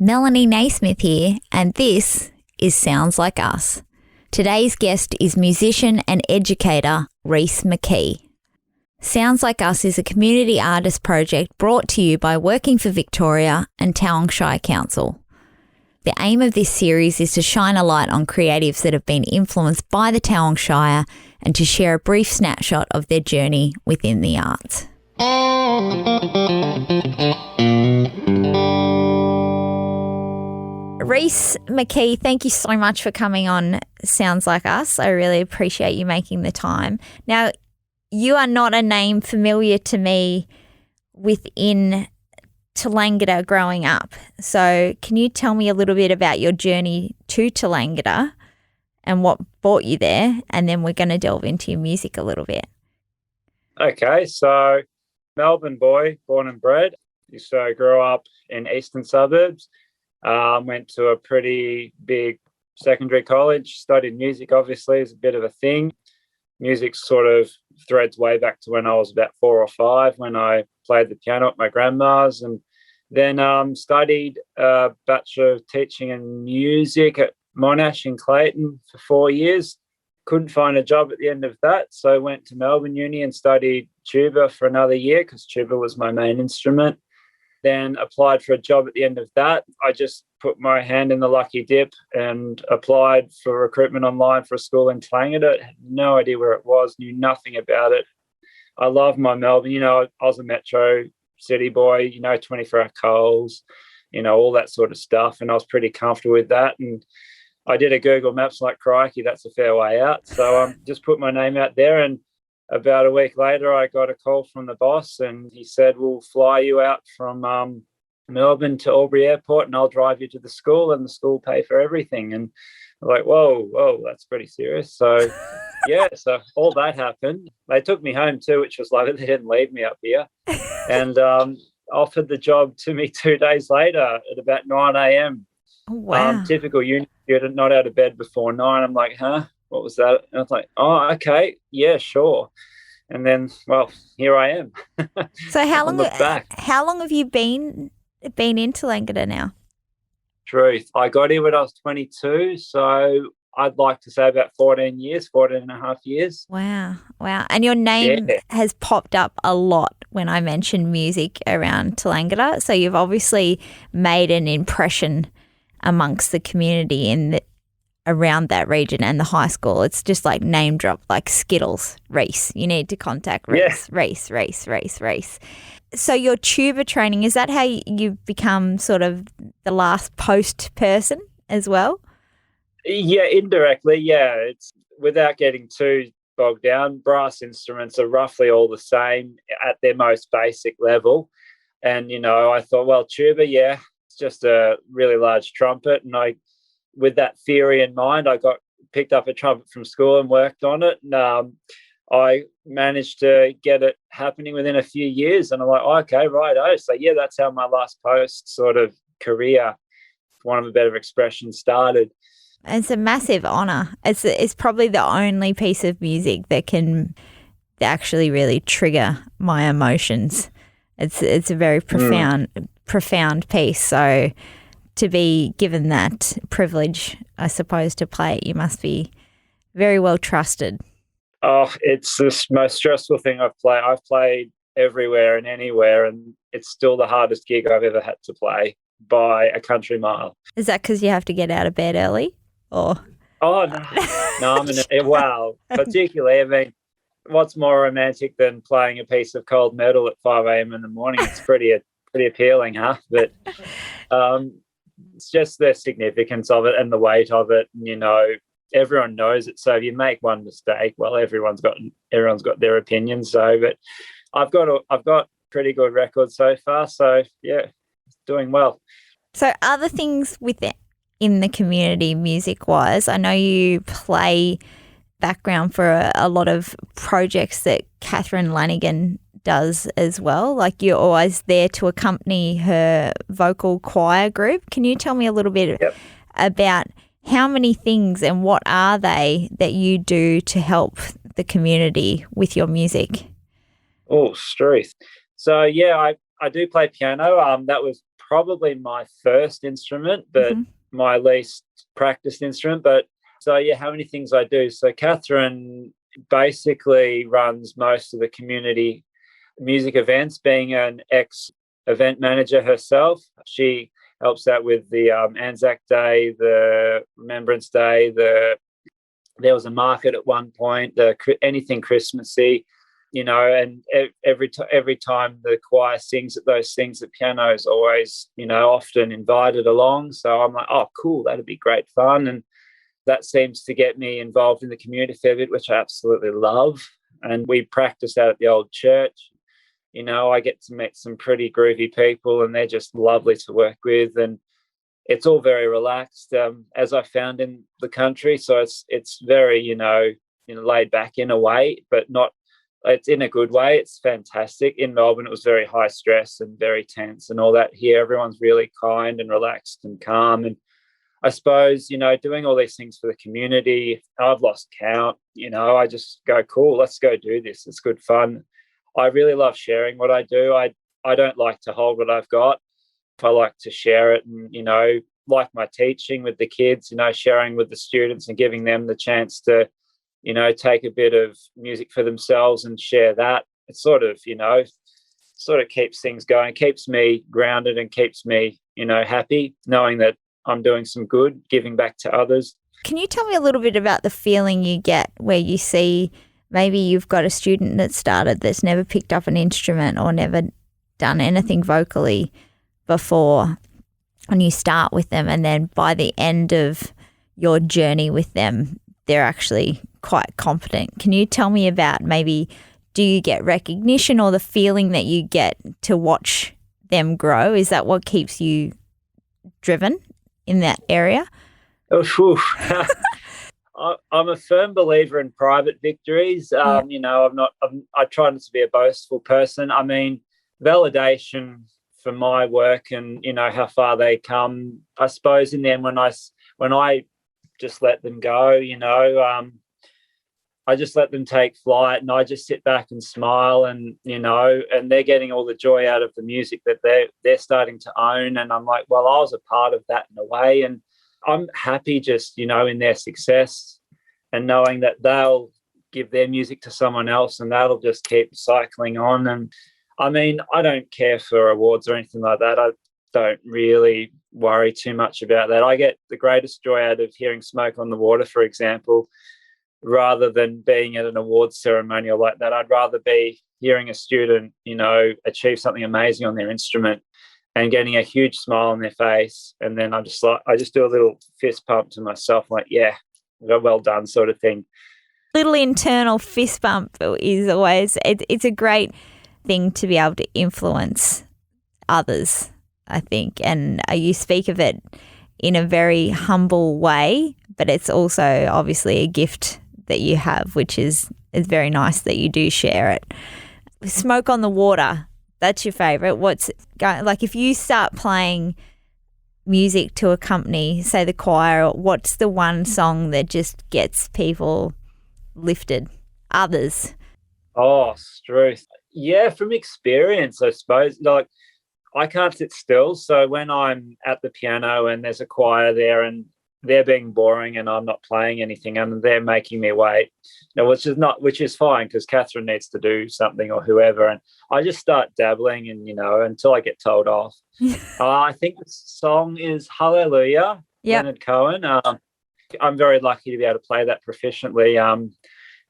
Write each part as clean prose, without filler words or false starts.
Melanie Naismith here, and this is Sounds Like Us. Today's guest is musician and educator Rhys McKee. Sounds Like Us is a community artist project brought to you by Working for Victoria and Taung Shire Council. The aim of this series is to shine a light on creatives that have been influenced by the Taung Shire and to share a brief snapshot of their journey within the arts. Rhys McKee, thank you so much for coming on Sounds Like Us. I really appreciate you making the time. Now, you are not a name familiar to me within Tallangatta growing up. So can you tell me a little bit about your journey to Tallangatta and what brought you there? And then we're going to delve into your music a little bit. Okay, so Melbourne boy, born and bred. So I grew up in eastern suburbs. Went to a pretty big secondary college, studied music, obviously, is a bit of a thing. Music sort of threads way back to when I was about 4 or 5 when I played the piano at my grandma's, and then studied a Bachelor of Teaching in Music at Monash in Clayton for 4 years. Couldn't find a job at the end of that, so I went to Melbourne Uni and studied tuba for another year because tuba was my main instrument. Then applied for a job at the end of that. I just put my hand in the lucky dip and applied for recruitment online for a school in Tallangatta. Had no idea where it was, knew nothing about it. I love my Melbourne. I was a metro city boy, 24-hour Coles, all that sort of stuff. And I was pretty comfortable with that. And I did a Google Maps like, crikey, that's a fair way out. So just put my name out there, and about a week later, I got a call from the boss, and he said, we'll fly you out from Melbourne to Albury Airport, and I'll drive you to the school, and the school pay for everything. And I'm like, whoa, that's pretty serious. So, yeah, so all that happened. They took me home too, which was lovely. They didn't leave me up here. And offered the job to me 2 days later at about 9 a.m. Oh, wow. Typical uni student, not out of bed before 9. I'm like, huh? What was that? And I was like, oh, okay, yeah, sure. And then, well, here I am. So how long have you been in Tallangatta now? Truth. I got here when I was 22, so I'd like to say about 14 and a half years. Wow. And your name has popped up a lot when I mentioned music around Tallangatta. So you've obviously made an impression amongst the community around that region and the high school. It's just like name drop, like Skittles, Rhys. You need to contact Rhys, Rhys. So your tuba training, is that how you've become sort of the last post person as well? Yeah, indirectly, yeah. It's without getting too bogged down, brass instruments are roughly all the same at their most basic level. And, I thought, well, tuba, yeah, it's just a really large trumpet. And with that theory in mind, I picked up a trumpet from school and worked on it. And I managed to get it happening within a few years. And I'm like, oh, okay, righto. So, yeah, that's how my last post sort of career, for want of a better expression, started. It's a massive honour. It's probably the only piece of music that can actually really trigger my emotions. It's a very profound piece. So to be given that privilege, I suppose, to play it, you must be very well trusted. Oh, it's the most stressful thing I've played. I've played everywhere and anywhere, and it's still the hardest gig I've ever had to play by a country mile. Is that because you have to get out of bed early? Or? Oh, no. Wow. Particularly, what's more romantic than playing a piece of cold metal at 5 a.m. in the morning? It's pretty appealing, huh? But it's just the significance of it and the weight of it. Everyone knows it. So if you make one mistake, well, everyone's got their opinions. So, but I've got pretty good records so far. So yeah, doing well. So other things in the community music wise, I know you play background for a lot of projects that Catherine Lanigan does as well. Like you're always there to accompany her vocal choir group. Can you tell me a little bit about how many things and what are they that you do to help the community with your music? Oh, Struth. So, yeah, I do play piano. That was probably my first instrument, but my least practiced instrument. But so, yeah, how many things I do. So Catherine basically runs most of the community music events, being an ex-event manager herself. She helps out with the Anzac Day, the Remembrance Day, there was a market at one point, anything Christmassy, and every time the choir sings at those things, the piano is always, often invited along. So I'm like, oh, cool, that'd be great fun. And that seems to get me involved in the community a fair bit, which I absolutely love. And we practice out at the old church. I get to meet some pretty groovy people, and they're just lovely to work with. And it's all very relaxed, as I found in the country. So it's very, laid back in a way, but not. It's in a good way. It's fantastic. In Melbourne, it was very high stress and very tense and all that. Here, everyone's really kind and relaxed and calm. And I suppose, doing all these things for the community, I've lost count. I just go, cool, let's go do this. It's good fun. I really love sharing what I do. I don't like to hold what I've got. I like to share it, and, like my teaching with the kids, sharing with the students and giving them the chance to, take a bit of music for themselves and share that. It sort of keeps things going, keeps me grounded and keeps me, happy, knowing that I'm doing some good, giving back to others. Can you tell me a little bit about the feeling you get where you see maybe you've got a student that started that's never picked up an instrument or never done anything vocally before, and you start with them, and then by the end of your journey with them, they're actually quite competent. Can you tell me about maybe, do you get recognition or the feeling that you get to watch them grow? Is that what keeps you driven in that area? I'm a firm believer in private victories. I try not to be a boastful person. I mean, validation for my work and, how far they come, I suppose in the end, when I just let them go, I just let them take flight, and I just sit back and smile, and, and they're getting all the joy out of the music that they're starting to own. And I'm like, well, I was a part of that in a way. And I'm happy just, in their success, and knowing that they'll give their music to someone else, and that'll just keep cycling on. And I mean, I don't care for awards or anything like that. I don't really worry too much about that. I get the greatest joy out of hearing Smoke on the Water, for example, rather than being at an awards ceremonial like that. I'd rather be hearing a student, achieve something amazing on their instrument and getting a huge smile on their face. And then I just do a little fist pump to myself, like, yeah, well done, sort of thing. Little internal fist bump is always, it's a great thing to be able to influence others, I think. And you speak of it in a very humble way, but it's also obviously a gift that you have, which is very nice that you do share it. Smoke on the Water, that's your favourite. What's going, like, if you start playing music to accompany, say, the choir, what's the one song that just gets people lifted? Others? Oh, Struth. Yeah, from experience, I suppose. Like, I can't sit still. So when I'm at the piano and there's a choir there and they're being boring and I'm not playing anything and they're making me wait, which is fine, because Catherine needs to do something or whoever. And I just start dabbling and, until I get told off. I think the song is Hallelujah, Leonard Cohen. I'm very lucky to be able to play that proficiently.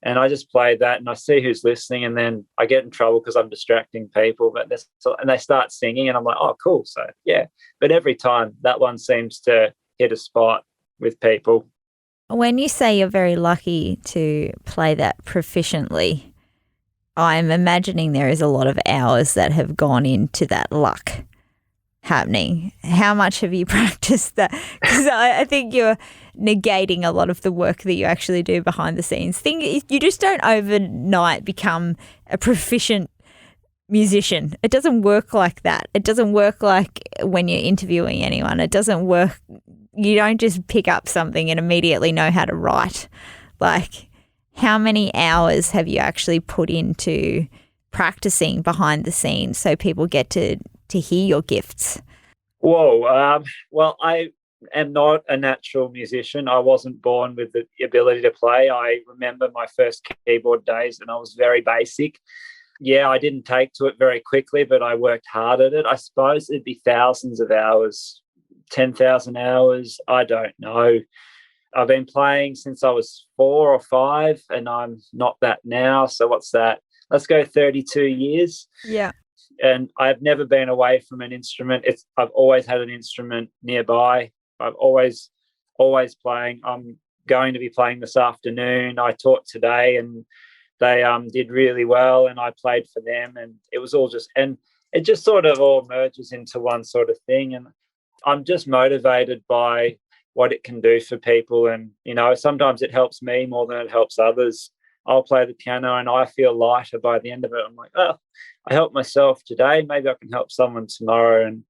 And I just play that and I see who's listening, and then I get in trouble because I'm distracting people. And they start singing and I'm like, oh, cool. So, yeah. But every time that one seems to hit a spot with people. When you say you're very lucky to play that proficiently, I'm imagining there is a lot of hours that have gone into that luck happening. How much have you practiced that? Because I think you're negating a lot of the work that you actually do behind the scenes. You just don't overnight become a proficient musician. It doesn't work like that. It doesn't work like when you're interviewing anyone. It doesn't work. You don't just pick up something and immediately know how to write. Like, how many hours have you actually put into practicing behind the scenes so people get to hear your gifts? Whoa. Well, I am not a natural musician. I wasn't born with the ability to play. I remember my first keyboard days and I was very basic. Yeah, I didn't take to it very quickly, but I worked hard at it. I suppose it'd be thousands of hours, 10,000 hours. I don't know. I've been playing since I was 4 or 5, and I'm not that now. So what's that? Let's go 32 years. Yeah. And I've never been away from an instrument. I've always had an instrument nearby. I've always playing. I'm going to be playing this afternoon. I taught today, and they did really well, and I played for them, and it was all and it just sort of all merges into one sort of thing. And I'm just motivated by what it can do for people. And, sometimes it helps me more than it helps others. I'll play the piano and I feel lighter by the end of it. I'm like, oh, I helped myself today. Maybe I can help someone tomorrow. And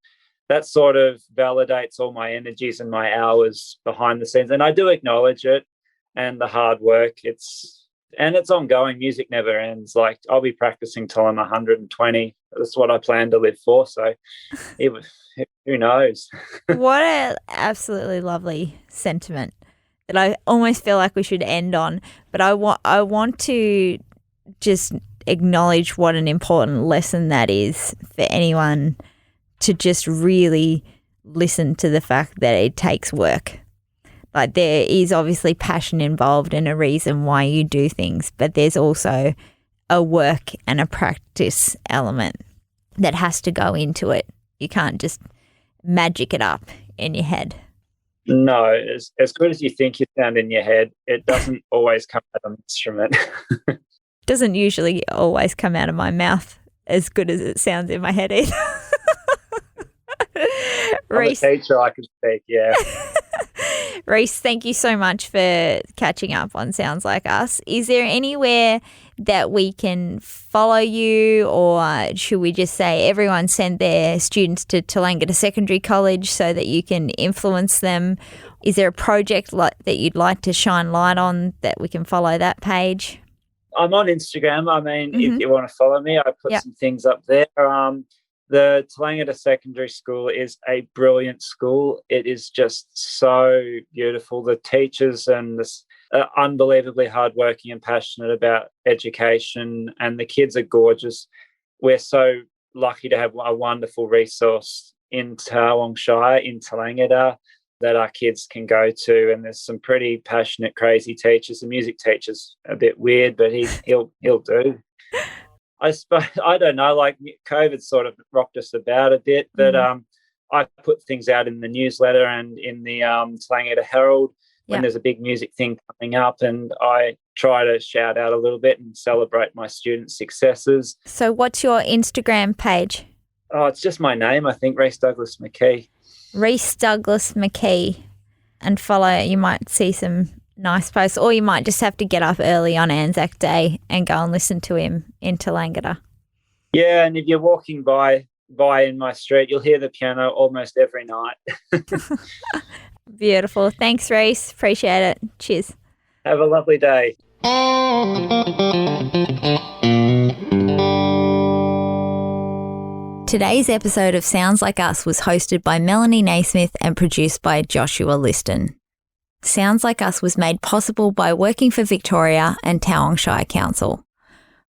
that sort of validates all my energies and my hours behind the scenes. And I do acknowledge it and the hard work. It's ongoing. Music never ends. Like, I'll be practicing till I'm 120. That's what I plan to live for. So who knows? What an absolutely lovely sentiment that I almost feel like we should end on. But I want to just acknowledge what an important lesson that is for anyone to just really listen to the fact that it takes work. Like, there is obviously passion involved and a reason why you do things, but there's also a work and a practice element that has to go into it. You can't just magic it up in your head. No, as good as you think you sound in your head, it doesn't always come out of an instrument. Doesn't usually always come out of my mouth as good as it sounds in my head either. Rhys, I'm a teacher, I can speak, yeah. Rhys, thank you so much for catching up on Sounds Like Us. Is there anywhere that we can follow you, or should we just say everyone send their students to Tallangatta Secondary College so that you can influence them? Is there a project that you'd like to shine light on that we can follow that page? I'm on Instagram. I mean, if you want to follow me, I put some things up there. The Tallangatta Secondary School is a brilliant school. It is just so beautiful. The teachers and are unbelievably hardworking and passionate about education, and the kids are gorgeous. We're so lucky to have a wonderful resource in Tawong Shire, in Tallangatta, that our kids can go to. And there's some pretty passionate, crazy teachers. The music teacher's a bit weird, but he'll do. I suppose, I don't know, like COVID sort of rocked us about a bit, but I put things out in the newsletter and in the Tallangatta Herald when there's a big music thing coming up, and I try to shout out a little bit and celebrate my students' successes. So what's your Instagram page? Oh, it's just my name, I think, Rhys Douglas McKee. Rhys Douglas McKee. And follow, you might see some nice posts, or you might just have to get up early on Anzac Day and go and listen to him in Tallangatta. Yeah, and if you're walking by in my street, you'll hear the piano almost every night. Beautiful. Thanks, Rhys. Appreciate it. Cheers. Have a lovely day. Today's episode of Sounds Like Us was hosted by Melanie Naismith and produced by Joshua Liston. Sounds Like Us was made possible by Working for Victoria and Tawong Shire Council.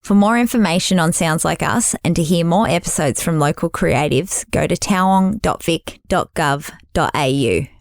For more information on Sounds Like Us and to hear more episodes from local creatives, go to tawong.vic.gov.au.